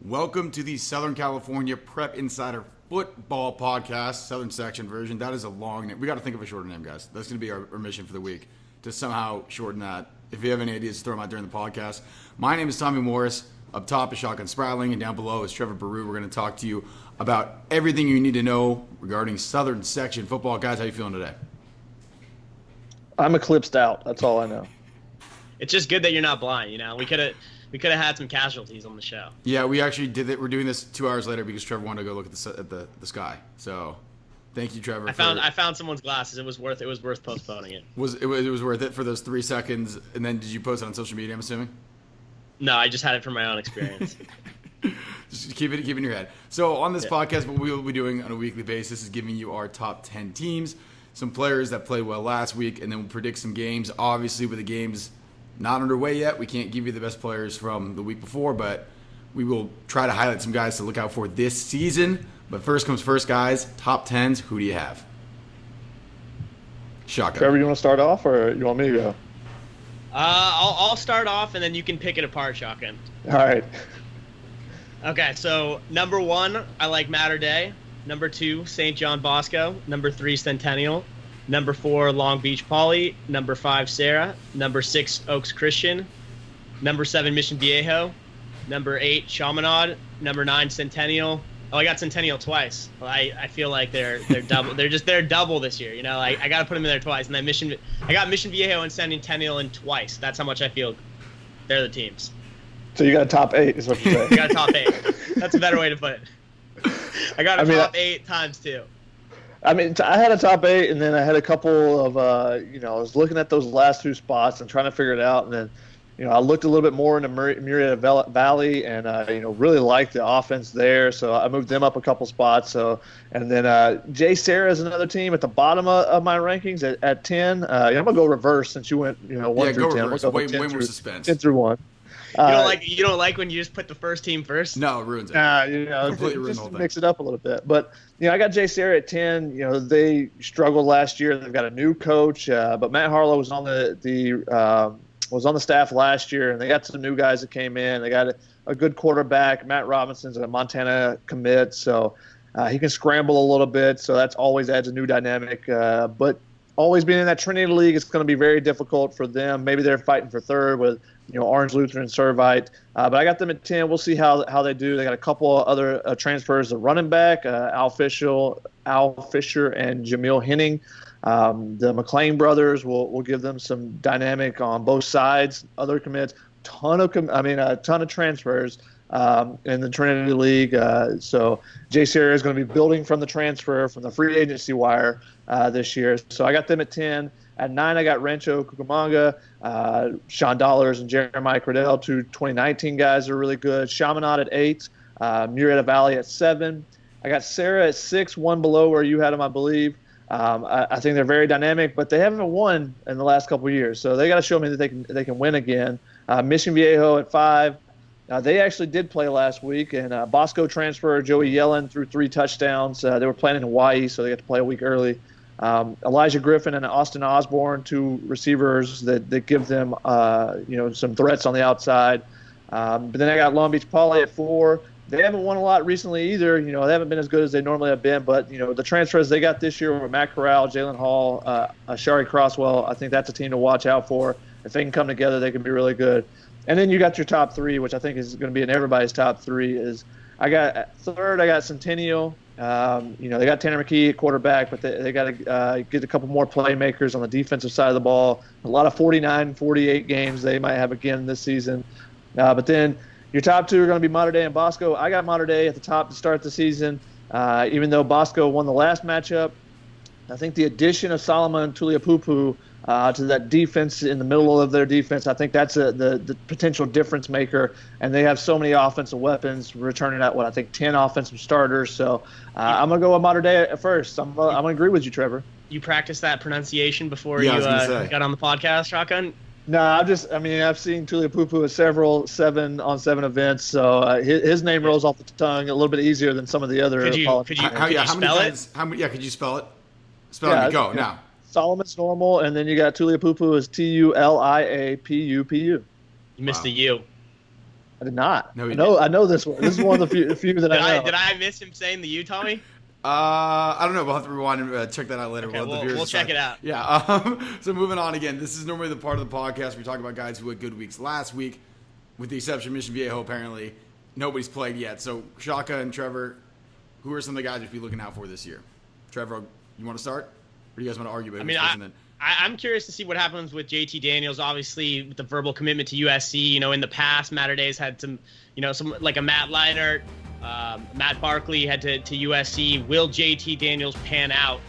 Welcome to the Southern California Prep Insider Football Podcast, Southern Section version. That is a long name. We got to think of a shorter name, guys. That's going to be our mission for the week, to somehow shorten that. If you have any ideas, throw them out during the podcast. My name is Tommy Morris. Up top is Shotgun Spratling, and down below is Trevor Baruh. We're going to talk to you about everything you need to know regarding Southern Section football. Guys, how you feeling today? I'm eclipsed out. That's all I know. It's just good that you're not blind, you know? We could have had some casualties on the show. Yeah, we actually did it. We're doing this 2 hours later because Trevor wanted to go look at the sky. So, thank you, Trevor. I found someone's glasses. It was worth postponing it. It was worth it for those 3 seconds. And then did you post it on social media, I'm assuming? No, I just had it from my own experience. Just keep it in your head. So on this podcast, what we will be doing on a weekly basis is giving you our top 10 teams, some players that played well last week, and then we'll predict some games. Obviously, with the games not underway yet, we can't give you the best players from the week before, but we will try to highlight some guys to look out for this season. But first comes first, guys. Top 10s, who do you have? Shotgun. Trevor, you want to start off, or you want me to go? I'll start off, and then you can pick it apart, Shotgun. All right. Okay, so number 1, I like Mater Day. Number 2, St. John Bosco. Number 3, Centennial. Number 4, Long Beach Poly. Number 5, Sarah. Number 6, Oaks Christian. Number 7, Mission Viejo. Number 8, Chaminade. Number 9, Centennial. Oh, I got Centennial twice. Well, I feel like they're double. They're double this year. You know, I got to put them in there twice. And then I got Mission Viejo and Centennial in twice. That's how much I feel they're the teams. So you got a top 8, is what you're saying. I got a top 8. That's a better way to put it. I got a top 8 times 2. I mean, I had a top 8, and then I had a couple of, I was looking at those last 2 spots and trying to figure it out. And then, I looked a little bit more into Murrieta Valley and, really liked the offense there. So I moved them up a couple spots. So, and then J. Sarah is another team at the bottom of my rankings at 10. I'm going to go reverse since you went, 1 through 10. Reverse. Way more suspense. 10 through 1. You don't like when you just put the first team first? No, it ruins it. Completely ruins the whole thing. Mix it up a little bit. But I got J. Sarah at 10. They struggled last year. They've got a new coach, but Matt Harlow was on the staff last year, and they got some new guys that came in. They got a good quarterback. Matt Robinson's a Montana commit, so he can scramble a little bit. So that always adds a new dynamic. But always being in that Trinity League, it's going to be very difficult for them. Maybe they're fighting for third with Orange Lutheran, Servite. But I got them at 10. We'll see how they do. They got a couple of other transfers. The running back, Al Fisher and Jamil Henning. The McLean brothers will give them some dynamic on both sides. Other commits, a ton of transfers in the Trinity League. So J. Sarah is going to be building from the transfer, from the free agency wire this year. So I got them at 10. At 9, I got Rancho Cucamonga, Sean Dollars and Jeremiah Cradell, 2 2019 guys are really good. Chaminade at 8, Murrieta Valley at 7. I got Sarah at 6, one below where you had them, I believe. I think they're very dynamic, but they haven't won in the last couple of years, so they got to show me that they can win again. Mission Viejo at 5. They actually did play last week, and Bosco transfer Joey Yellen threw 3 touchdowns. They were playing in Hawaii, so they got to play a week early. Elijah Griffin and Austin Osborne, 2 receivers that give them some threats on the outside. But then I got Long Beach Poly at 4. They haven't won a lot recently either. They haven't been as good as they normally have been. But, the transfers they got this year were Matt Corral, Jalen Hall, Shari Crosswell. I think that's a team to watch out for. If they can come together, they can be really good. And then you got your top 3, which I think is going to be in everybody's top 3. I got Centennial. They got Tanner McKee at quarterback, but they got to get a couple more playmakers on the defensive side of the ball. A lot of 49, 48 games they might have again this season. But then your top 2 are going to be Mater Day and Bosco. I got Mater Day at the top to start the season. Even though Bosco won the last matchup, I think the addition of Solomon Tuliapupu to that defense in the middle of their defense, I think that's the potential difference maker. And they have so many offensive weapons, returning at, I think 10 offensive starters. So I'm going to go with Mater Day at first. I'm going to agree with you, Trevor. You practiced that pronunciation before you got on the podcast, Shotgun? No, I've seen Tuliapupu at 7 on 7 events, so his name rolls off the tongue a little bit easier than some of the other. Could you spell it? Could you spell it? Spell it. Go now. Solomon's normal, and then you got Tuliapupu is Tuliapupu. You missed the U. I did not. No, I know this one. This is one of the few that I know. Did I miss him saying the U, Tommy? I don't know. We'll have to rewind and check that out later. Okay, we'll check it out. Yeah. So moving on again. This is normally the part of the podcast we talk about guys who had good weeks last week, with the exception of Mission Viejo. Apparently, nobody's played yet. So Shaka and Trevor, who are some of the guys we should be looking out for this year? Trevor, you want to start, or do you guys want to argue about it? I'm curious to see what happens with JT Daniels. Obviously, with the verbal commitment to USC, you know, in the past, Matter Day's had some like a Matt Leinart, Matt Barkley head to USC. Will JT Daniels pan out?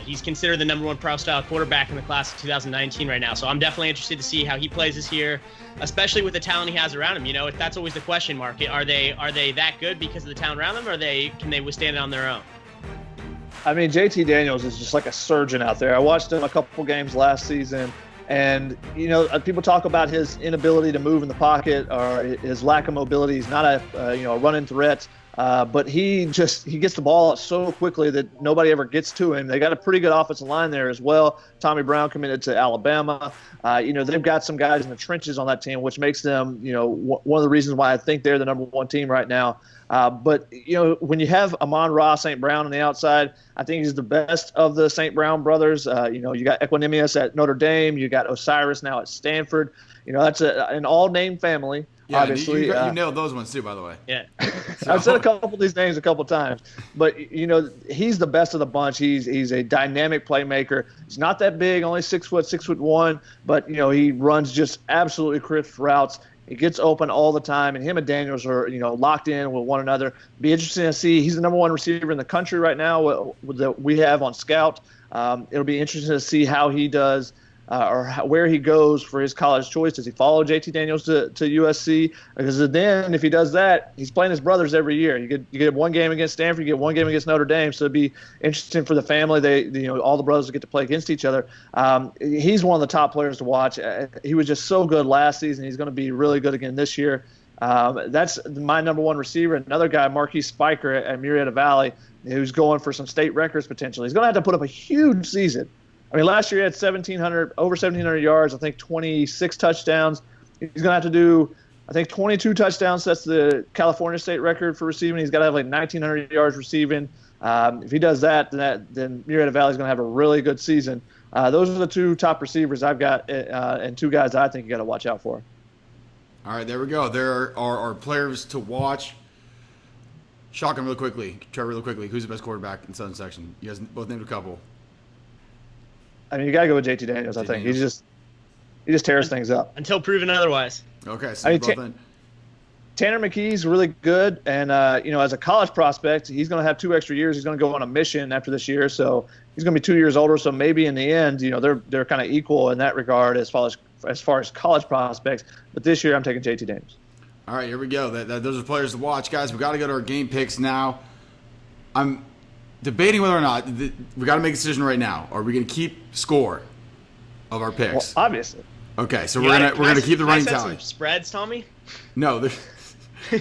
He's considered the number one pro-style quarterback in the class of 2019 right now. So I'm definitely interested to see how he plays this year, especially with the talent he has around him. You know, that's always the question mark. Are they that good because of the talent around them, or can they withstand it on their own? I mean, JT Daniels is just like a surgeon out there. I watched him a couple games last season, and, you know, people talk about his inability to move in the pocket or his lack of mobility. He's not a run-in threat, but he gets the ball out so quickly that nobody ever gets to him. They got a pretty good offensive line there as well. Tommy Brown committed to Alabama. They've got some guys in the trenches on that team, which makes them, one of the reasons why I think they're the number one team right now. But when you have Amon-Ra St. Brown on the outside, I think he's the best of the St. Brown brothers. You got Equanimous at Notre Dame. You got Osiris now at Stanford. That's an all-name family. Yeah, obviously. You nailed those ones too, by the way. Yeah. I've said a couple of these names a couple times, but he's the best of the bunch. He's a dynamic playmaker. He's not that big, only 6'1", but he runs just absolutely crisp routes. He gets open all the time, and him and Daniels are locked in with one another. Be interesting to see. He's the number one receiver in the country right now that we have on Scout. It'll be interesting to see how he does. Where he goes for his college choice. Does he follow JT Daniels to USC? Because then, if he does that, he's playing his brothers every year. You get one game against Stanford, you get one game against Notre Dame. So it'd be interesting for the family. All the brothers get to play against each other. He's one of the top players to watch. He was just so good last season. He's going to be really good again this year. That's my number one receiver. Another guy, Marquise Spiker at Murrieta Valley, who's going for some state records potentially. He's going to have to put up a huge season. I mean, last year he had over 1,700 yards, I think 26 touchdowns. He's going to have to do, I think, 22 touchdowns. That's the California state record for receiving. He's got to have like 1,900 yards receiving. If he does that, then Murrieta Valley is going to have a really good season. Those are the two top receivers I've got, and two guys I think you got to watch out for. All right, there we go. There are our players to watch. Shock him Trevor, really quickly. Who's the best quarterback in Southern Section? You guys both named a couple. I mean, you got to go with JT Daniels, I think. He just tears things up. Until proven otherwise. Okay, so Tanner McKee's really good, and as a college prospect, he's going to have 2 extra years. He's going to go on a mission after this year, so he's going to be 2 years older. So maybe in the end, they're kind of equal in that regard as far as college prospects. But this year, I'm taking JT Daniels. All right, here we go. Those are players to watch, guys. We got to go to our game picks now. I'm debating whether or not we got to make a decision right now. Are we going to keep score of our picks? Well, obviously. Okay, so we're gonna keep the running tally. Some spreads, Tommy? No, there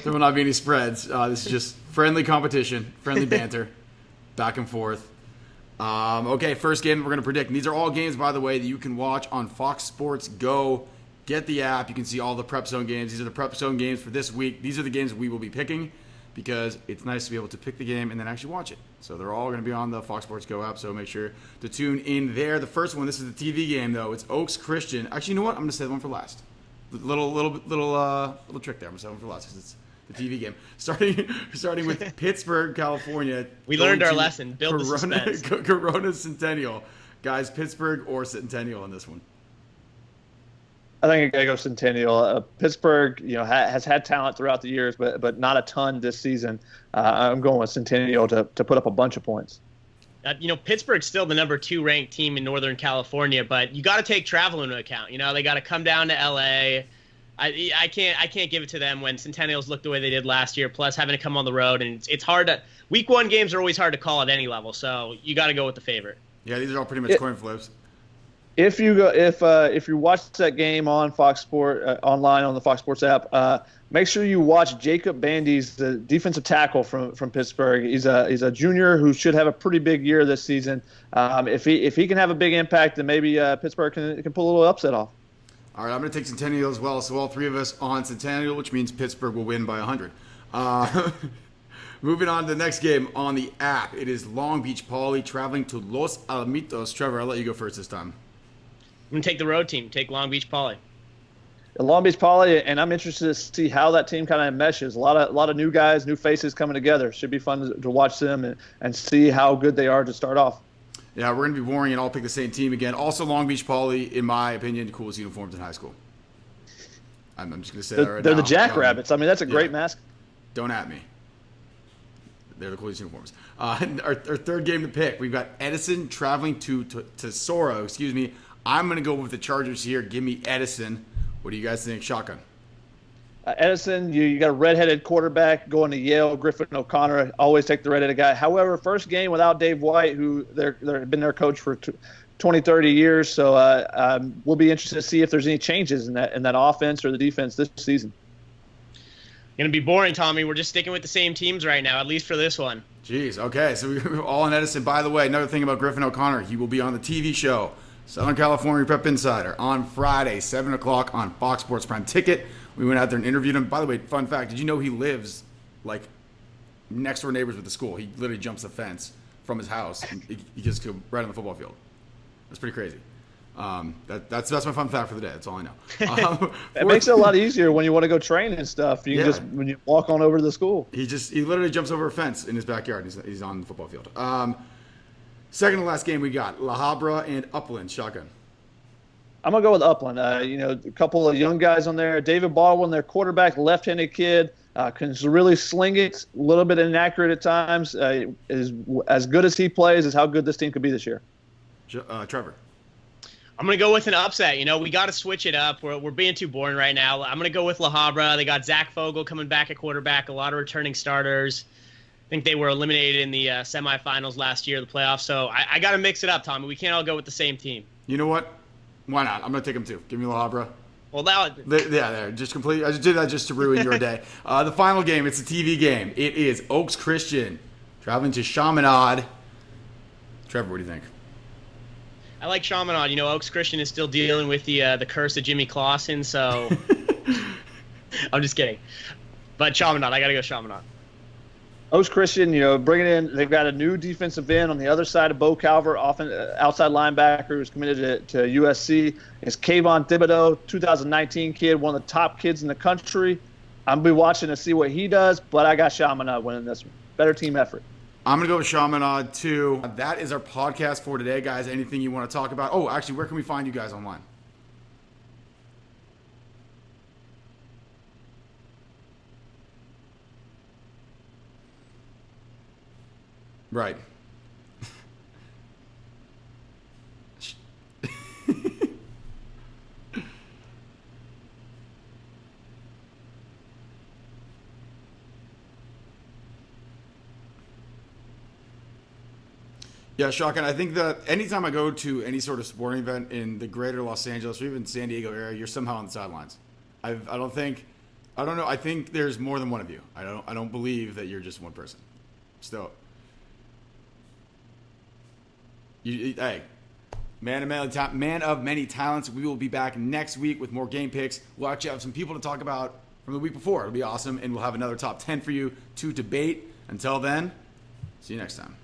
will not be any spreads. This is just friendly competition, friendly banter, back and forth. Okay, first game we're going to predict. And these are all games, by the way, that you can watch on Fox Sports Go. Get the app. You can see all the Prep Zone games. These are the Prep Zone games for this week. These are the games we will be picking because it's nice to be able to pick the game and then actually watch it. So they're all going to be on the Fox Sports Go app, so make sure to tune in there. The first one, this is the TV game, though. It's Oaks Christian. Actually, you know what? I'm going to save one for last. Little trick there. I'm going to save one for last because it's the TV game. Starting with Pittsburgh, California. We learned our lesson. Build the suspense. Corona Centennial. Guys, Pittsburgh or Centennial on this one? I think I got to go Centennial. Pittsburgh, has had talent throughout the years, but not a ton this season. I'm going with Centennial to put up a bunch of points. Pittsburgh's still the number 2 ranked team in Northern California, but you got to take travel into account. They got to come down to LA. I can't give it to them when Centennials look the way they did last year. Plus having to come on the road, and it's hard to. Week 1 games are always hard to call at any level, so you got to go with the favorite. Yeah, these are all pretty much coin flips. If you watch that game on Fox Sport online on the Fox Sports app, make sure you watch Jacob Bandy's the defensive tackle from Pittsburgh. He's a junior who should have a pretty big year this season. If he can have a big impact, then maybe Pittsburgh can pull a little upset off. All right, I'm going to take Centennial as well. So all three of us on Centennial, which means Pittsburgh will win by 100. Moving on to the next game on the app. It is Long Beach Poly traveling to Los Alamitos. Trevor, I'll let you go first this time. I'm going to take the road team, take Long Beach Poly. Long Beach Poly, and I'm interested to see how that team kind of meshes. A lot of new guys, new faces coming together. Should be fun to watch them and see how good they are to start off. Yeah, we're going to be boring and I'll pick the same team again. Also, Long Beach Poly, in my opinion, the coolest uniforms in high school. I'm just going to say that right now. They're the Jackrabbits. I mean, that's a great mask. Don't at me. They're the coolest uniforms. Our third game to pick, we've got Edison traveling to Tesoro. I'm going to go with the Chargers here. Give me Edison. What do you guys think? Shotgun. Edison, you got a redheaded quarterback going to Yale. Griffin O'Connor, always take the redheaded guy. However, first game without Dave White, who they've been their coach for 20, 30 years. So we'll be interested to see if there's any changes in that offense or the defense this season. Going to be boring, Tommy. We're just sticking with the same teams right now, at least for this one. Jeez. Okay, so we're all in Edison. By the way, another thing about Griffin O'Connor, he will be on the TV show Southern California Prep Insider on Friday, 7 o'clock on Fox Sports Prime Ticket. We went out there and interviewed him. By the way, fun fact, did you know he lives like next door neighbors with the school? He literally jumps the fence from his house and he gets to right on the football field. That's pretty crazy. That's my fun fact for the day. That's all I know. It makes it a lot easier when you want to go train and stuff. You can just when you walk on over to the school. He literally jumps over a fence in his backyard. He's on the football field. Second to last game we got La Habra and Upland. Shotgun. I'm gonna go with Upland. A couple of young guys on there. David Baldwin, their quarterback, left-handed kid, can really sling it. A little bit inaccurate at times. Is as good as he plays is how good this team could be this year. Trevor. I'm going to go with an upset. We got to switch it up. We're being too boring right now. I'm going to go with La Habra. They got Zach Fogel coming back at quarterback, a lot of returning starters. I think they were eliminated in the semifinals last year, the playoffs. So I got to mix it up, Tommy. We can't all go with the same team. You know what? Why not? I'm going to take them too. Give me La Habra. Well, there. Just completely. I just did that just to ruin your day. The final game, it's a TV game. It is Oaks Christian traveling to Chaminade. Trevor, what do you think? I like Chaminade. Oaks Christian is still dealing with the curse of Jimmy Clausen, so I'm just kidding. But Chaminade, I got to go Chaminade. Oaks Christian, bringing in, they've got a new defensive end on the other side of Bo Calvert, outside linebacker who's committed to USC. It's Kayvon Thibodeau, 2019 kid, one of the top kids in the country. I'm going to be watching to see what he does, but I got Chaminade winning this one. Better team effort. I'm going to go with Chaminade, too. That is our podcast for today, guys. Anything you want to talk about? Oh, actually, where can we find you guys online? Right. Yeah, Shotgun, I think that anytime I go to any sort of sporting event in the greater Los Angeles or even San Diego area, you're somehow on the sidelines. I don't know. I think there's more than one of you. I don't believe that you're just one person. Still. Hey, man of many talents. We will be back next week with more game picks. We'll actually have some people to talk about from the week before. It'll be awesome. And we'll have another top 10 for you to debate. Until then, see you next time.